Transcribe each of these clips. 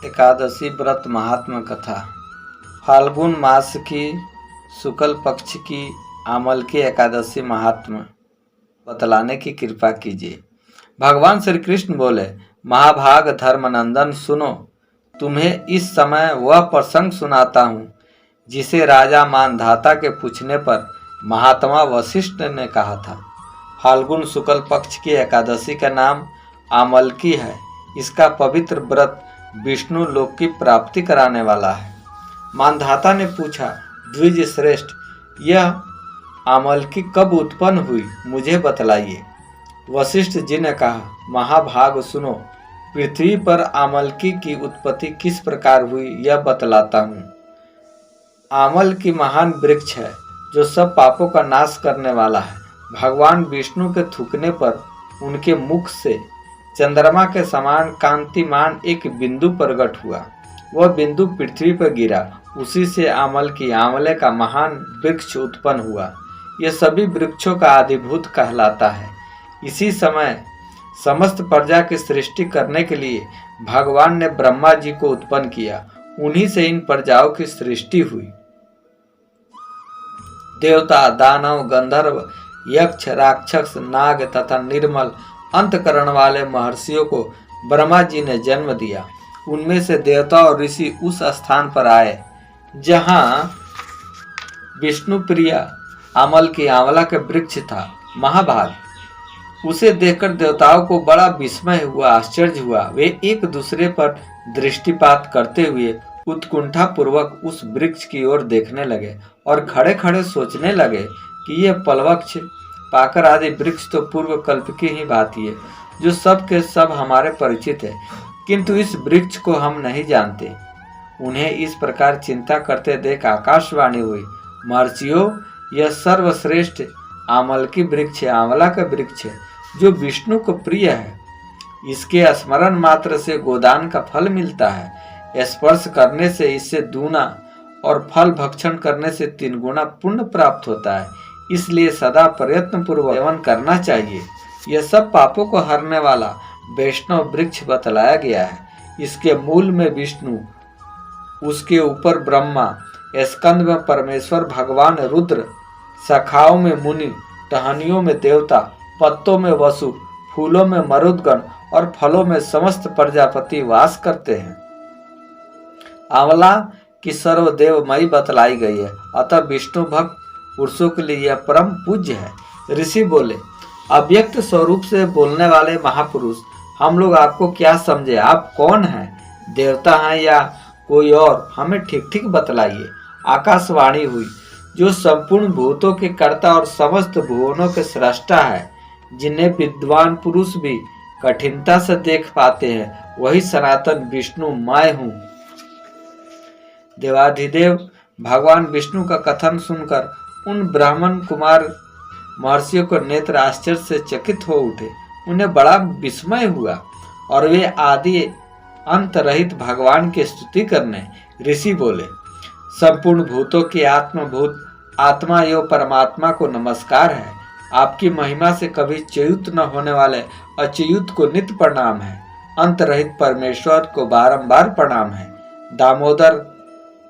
एकादशी व्रत महात्म कथा। फाल्गुन मास की शुक्ल पक्ष की आमल की एकादशी महात्म बतलाने की कृपा कीजिए। भगवान श्री कृष्ण बोले, महाभाग धर्मनंदन सुनो, तुम्हें इस समय वह प्रसंग सुनाता हूँ जिसे राजा मानधाता के पूछने पर महात्मा वशिष्ठ ने कहा था। फाल्गुन शुक्ल पक्ष की एकादशी का नाम आमलकी है। इसका पवित्र व्रत विष्णु लोक की प्राप्ति कराने वाला है। मानधाता ने पूछा, द्विज श्रेष्ठ, यह आमलकी कब उत्पन्न हुई, मुझे बतलाइए। वशिष्ठ जी ने कहा, महाभाग सुनो, पृथ्वी पर आमलकी की उत्पत्ति किस प्रकार हुई यह बतलाता हूँ। आमल की महान वृक्ष है जो सब पापों का नाश करने वाला है। भगवान विष्णु के थूकने पर उनके मुख से चंद्रमा के समान कांतिमान एक बिंदु प्रकट हुआ। वह बिंदु पृथ्वी पर गिरा। उसी से आमल की आंवले का महान वृक्ष उत्पन्न हुआ। यह सभी वृक्षों का आदिभूत कहलाता है। इसी समय समस्त प्रजा की सृष्टि करने के लिए भगवान ने ब्रह्मा जी को उत्पन्न किया। उन्हीं से इन प्रजाओं की सृष्टि हुई। देवता, दानव, गंधर्व, यक्ष, राक्षस, नाग तथा निर्मल अंतकरण वाले महर्षियों को ब्रह्मा जी ने जन्म दिया। उनमें से देवता और ऋषि उस स्थान पर आए जहां विष्णु प्रिया आमल की आंवला के वृक्ष था। महाभाग, उसे देखकर देवताओं को बड़ा विस्मय हुआ, आश्चर्य हुआ। वे एक दूसरे पर दृष्टिपात करते हुए उत्कुंठा पूर्वक उस वृक्ष की ओर देखने लगे और खड़े खड़े सोचने लगे कि यह पलवक्ष, पाकर आदि वृक्ष तो पूर्व कल्प की ही भांति है, जो सब के सब हमारे परिचित है, किंतु इस वृक्ष को हम नहीं जानते। उन्हें इस प्रकार चिंता करते देख आकाशवाणी हुई, महर्षियों, यह सर्वश्रेष्ठ आमल की वृक्ष है, आंवला का वृक्ष है, जो विष्णु को प्रिय है। इसके स्मरण मात्र से गोदान का फल मिलता है। स्पर्श करने से इससे दूना और फल भक्षण करने से 3 गुना पुण्य प्राप्त होता है। इसलिए सदा प्रयत्न पूर्वक सेवन करना चाहिए। यह सब पापों को हरने वाला वैष्णव वृक्ष बतलाया गया है। इसके मूल में विष्णु, उसके ऊपर ब्रह्मा, स्कंद में परमेश्वर भगवान रुद्र, शाखाओं में मुनि, टहनियों में देवता, पत्तों में वसु, फूलों में मरुदगण और फलों में समस्त प्रजापति वास करते हैं। आंवला की सर्वदेवमयी बतलाई गई है, अतः विष्णु भक्त पुरुषों के लिए यह परम पूज्य है। ऋषि बोले, अव्यक्त स्वरूप से बोलने वाले महापुरुष, हम लोग आपको क्या समझे, आप कौन हैं, देवता हैं या कोई और, हमें ठीक ठीक बतलाइए। आकाशवाणी हुई, जो संपूर्ण भूतों के कर्ता और समस्त भुवनों के सृष्टा है, जिन्हें विद्वान पुरुष भी कठिनता से देख पाते हैं, वही सनातन विष्णु मैं हूँ। देवाधिदेव भगवान विष्णु का कथन सुनकर उन ब्राह्मण कुमार महर्षियों को नेत्र आश्चर्य से चकित हो उठे। उन्हें बड़ा विस्मय हुआ और वे आदि अंत रहित भगवान की स्तुति करने। ऋषि बोले, संपूर्ण भूतों के आत्मभूत आत्मा एवं परमात्मा को नमस्कार है। आपकी महिमा से कभी च्युत न होने वाले अच्युत को नित्य प्रणाम है। अंत रहित परमेश्वर को बारंबार प्रणाम है। दामोदर,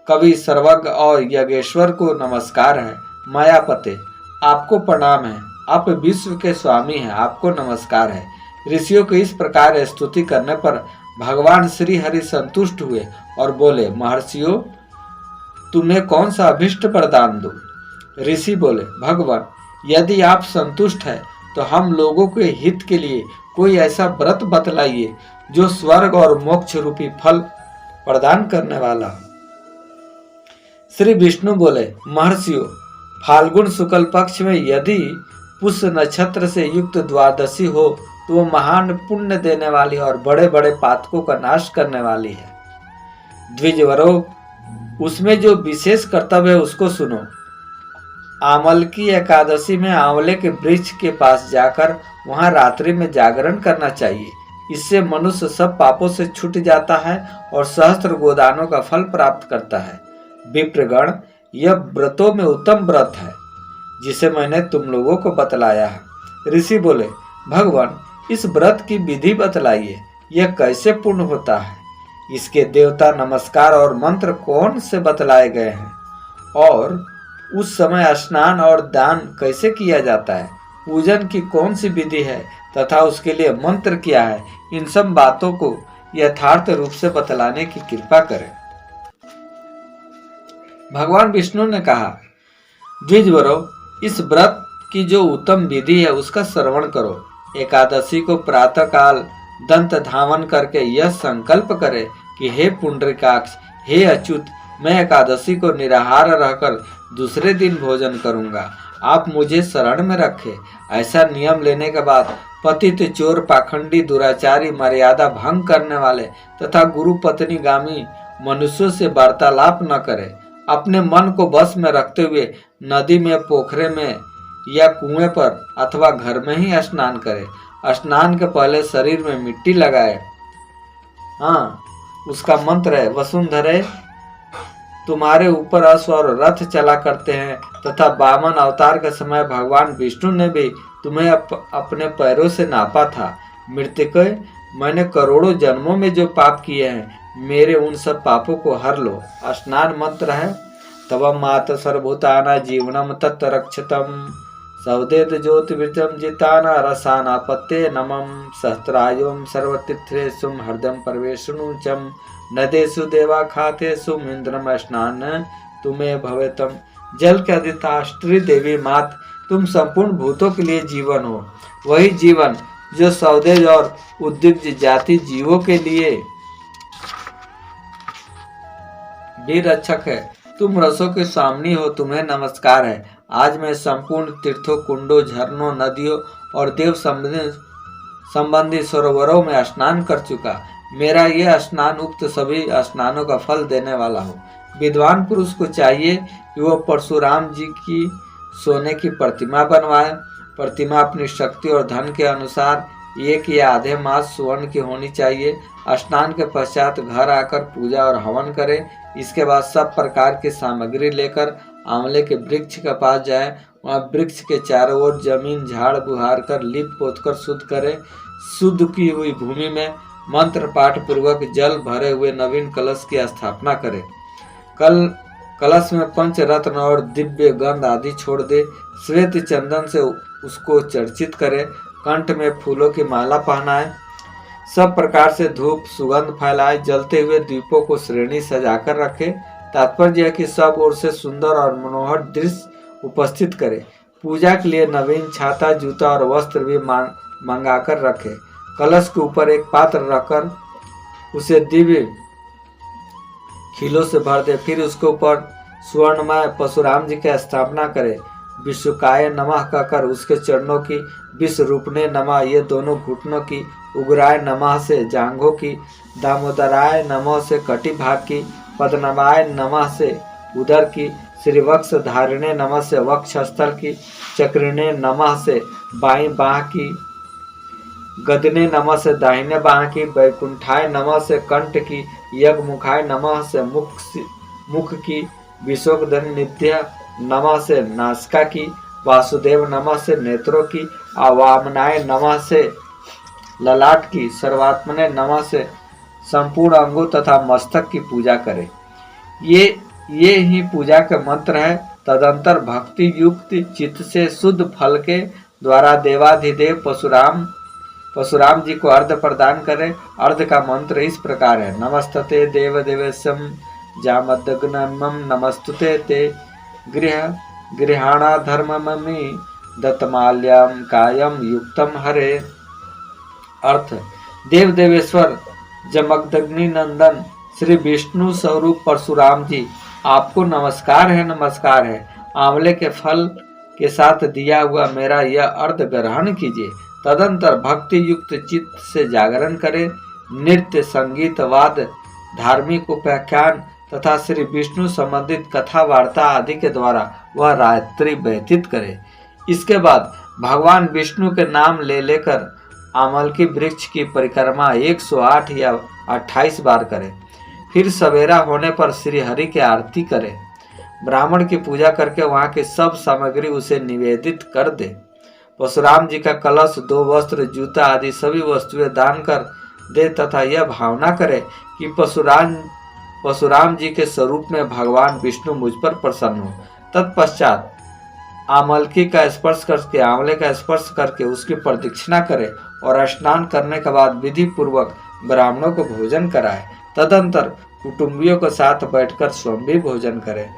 कवि, सर्वज्ञ और यज्ञेश्वर को नमस्कार है। मायापते, आपको प्रणाम है। आप विश्व के स्वामी हैं, आपको नमस्कार है। ऋषियों के इस प्रकार स्तुति करने पर भगवान श्री हरि संतुष्ट हुए और बोले, महर्षियों, तुम्हें कौन सा अभिष्ट प्रदान दूं? ऋषि बोले, भगवान, यदि आप संतुष्ट हैं तो हम लोगों के हित के लिए कोई ऐसा व्रत बतलाइए जो स्वर्ग और मोक्ष रूपी फल प्रदान करने वाला हो। श्री विष्णु बोले, महर्षियों, फाल्गुन शुक्ल पक्ष में यदि पुष्य नक्षत्र से युक्त द्वादशी हो तो वो महान पुण्य देने वाली और बड़े बड़े पातकों का नाश करने वाली है। द्विजवरो, उसमें जो विशेष कर्तव्य है उसको सुनो। आमल की एकादशी में आंवले के वृक्ष के पास जाकर वहां रात्रि में जागरण करना चाहिए। इससे मनुष्य सब पापों से छूट जाता है और सहस्त्र गोदानों का फल प्राप्त करता है। विप्रगण, यह व्रतों में उत्तम व्रत है जिसे मैंने तुम लोगों को बतलाया है। ऋषि बोले, भगवान, इस व्रत की विधि बतलाइए, यह कैसे पूर्ण होता है। इसके देवता नमस्कार और मंत्र कौन से बतलाए गए हैं और उस समय स्नान और दान कैसे किया जाता है, पूजन की कौन सी विधि है तथा उसके लिए मंत्र क्या है, इन सब बातों को यथार्थ रूप से बतलाने की कृपा करें। भगवान विष्णु ने कहा, द्विजवरो, इस व्रत की जो उत्तम विधि है उसका श्रवण करो। एकादशी को प्रातः काल दंत धावन करके यह संकल्प करे कि हे पुंडरीकाक्ष, हे अच्युत, मैं एकादशी को निराहार रहकर दूसरे दिन भोजन करूंगा, आप मुझे शरण में रखें। ऐसा नियम लेने के बाद पतित, चोर, पाखंडी, दुराचारी, मर्यादा भंग करने वाले तथा गुरु पत्नी गामी मनुष्यों से वार्तालाप न करे। अपने मन को बस में रखते हुए नदी में, पोखरे में या कुएं पर अथवा घर में ही स्नान करे। स्नान के पहले शरीर में मिट्टी लगाए। हाँ, उसका मंत्र है, वसुंधरे तुम्हारे ऊपर अश्व और रथ चला करते हैं तथा वामन अवतार के समय भगवान विष्णु ने भी तुम्हें अपने पैरों से नापा था। मृतकों, मैंने करोड़ों जन्मों में जो पाप किए हैं, मेरे उन सब पापों को हर लो। स्नान मंत्र है, तव मात सर्वभूताना जीवनम तत्तरक्षतम सौदेत ज्योतिर्विजम जिताना रसानापत्ते नमम सहस्रायुम सर्वतीर्थेषुम हृदयम परवेशनुचम नदेषु देवा खातेषु इंद्रम स्नान तुम्हें भवेतम। जल के अधिष्ठात्री देवी मात, तुम संपूर्ण भूतों के लिए जीवन हो, वही जीवन जो सौदेज और उद्दिग्ध जाति जीवों के लिए भी रक्षक है। तुम रसों के स्वामी हो, तुम्हें नमस्कार है। आज मैं संपूर्ण तीर्थों, कुंडों, झरनों, नदियों और देव संबंधी सरोवरों में स्नान कर चुका। मेरा यह स्नान उक्त सभी स्नानों का फल देने वाला हो। विद्वान पुरुष को चाहिए कि वह परशुराम जी की सोने की प्रतिमा बनवाए। प्रतिमा अपनी शक्ति और धन के अनुसार 1 या आधे मास स्वर्ण की होनी चाहिए। स्नान के पश्चात घर आकर पूजा और हवन करे। इसके बाद सब प्रकार की सामग्री लेकर आंवले के वृक्ष के पास जाए। वहाँ वृक्ष के चारों ओर जमीन झाड़ बुहार कर लीप पोत कर शुद्ध करे। शुद्ध की हुई भूमि में मंत्र पाठ पूर्वक जल भरे हुए नवीन कलश की स्थापना करे। कलश में पंचरत्न और दिव्य गंध आदि छोड़ दे। श्वेत चंदन से उसको चर्चित करे। कंठ में फूलों की माला पहनाए। सब प्रकार से धूप सुगंध फैलाए। जलते हुए दीपों को श्रेणी सजाकर रखे। तात्पर्य है कि सब ओर से सुंदर और मनोहर दृश्य उपस्थित करे। पूजा के लिए नवीन छाता, जूता और वस्त्र भी मंगाकर रखे। कलश के ऊपर एक पात्र रखकर उसे दिव्य खीलों से भर दे। फिर उसके ऊपर स्वर्णमय परशुराम जी की स्थापना करे। विश्वकाय नमः कहकर उसके चरणों की, विश्वरूपने नमः ये दोनों घुटनों की, उग्राय नमः से जांघों की, दामोदराय नमः से कटी भाग की, पद्मनाभाय नमः से उदर की, श्रीवक्ष धारिणे नमः से वक्षस्थल की, चक्रिणे नमः से बाईं बाह की, गदने नमः से दाहिने बाह की, वैकुंठाय नमः से कंठ की, यज्ञमुखाय नमः से मुख की, विशोकधन नित्य नमः से नासिका की, वासुदेव नमः से नेत्रों की, अवामनाय नमः से ललाट की, सर्वात्मने नमः से संपूर्ण अंगों तथा मस्तक की पूजा करे। ये ही पूजा के मंत्र है। तदंतर भक्ति युक्त चित्त से शुद्ध फल के द्वारा देवाधिदेव परशुराम जी को अर्घ प्रदान करे। अर्घ का मंत्र इस प्रकार है, नमस्तते देव देवेशम जामदग्नमं नमस्तुते ते गृहाणा धर्ममि दत्तमाल्यम कायम युक्तम हरे। अर्थ, देव देवेश्वर जमदग्नि नंदन श्री विष्णु स्वरूप परशुराम जी, आपको नमस्कार है, नमस्कार है। आंवले के फल के साथ दिया हुआ मेरा यह अर्घ ग्रहण कीजिए। तदंतर भक्ति युक्त चित्त से जागरण करे। नृत्य, संगीत, वाद, धार्मिक उपाख्यान तथा श्री विष्णु संबंधित कथा वार्ता आदि के द्वारा वह रात्रि व्यतीत करे। इसके बाद भगवान विष्णु के नाम ले लेकर आंवल की वृक्ष की परिक्रमा 108 या 28 बार करे। फिर सवेरा होने पर श्री हरि की आरती करे। ब्राह्मण की पूजा करके वहाँ की सब सामग्री उसे निवेदित कर दे। परशुराम जी का कलश, 2 वस्त्र, जूता आदि सभी वस्तुएं दान कर दे तथा यह भावना करे कि परशुराम जी के स्वरूप में भगवान विष्णु मुझ पर प्रसन्न हो। तत्पश्चात आमले का स्पर्श करके उसकी प्रदक्षिणा करे और स्नान करने के बाद विधि पूर्वक ब्राह्मणों को भोजन कराए। तदंतर कुटुंबियों के साथ बैठकर स्वयं भी भोजन करे।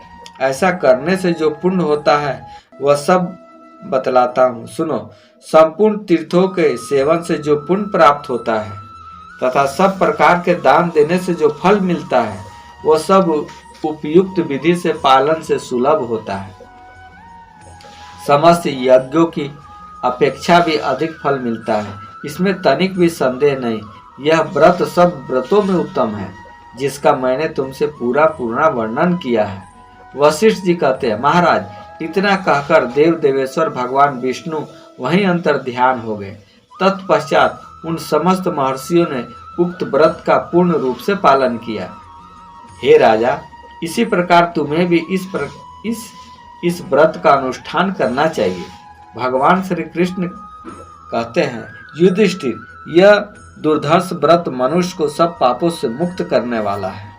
ऐसा करने से जो पुण्य होता है वह सब बतलाता हूँ, सुनो। संपूर्ण तीर्थों के सेवन से जो पुण्य प्राप्त होता है तथा सब प्रकार के दान देने से जो फल मिलता है वह सब उपयुक्त विधि से पालन से सुलभ होता है। समस्त यज्ञों की अपेक्षा भी अधिक फल मिलता है, इसमें तनिक भी संदेह नहीं। यह व्रत सब व्रतों में उत्तम है, जिसका मैंने तुमसे पूरा वर्णन किया है। वशिष्ठ जी कहते हैं, महाराज, इतना कहकर देव देवेश्वर भगवान विष्णु वहीं अंतर ध्यान हो गए। तत्पश्चात उन समस्त महर्षियों ने उक्त व्रत का पूर्ण रूप से पालन किया। हे राजा, इसी प्रकार तुम्हें भी इस व्रत का अनुष्ठान करना चाहिए। भगवान श्री कृष्ण कहते हैं, युधिष्ठिर, यह दुर्धर्ष व्रत मनुष्य को सब पापों से मुक्त करने वाला है।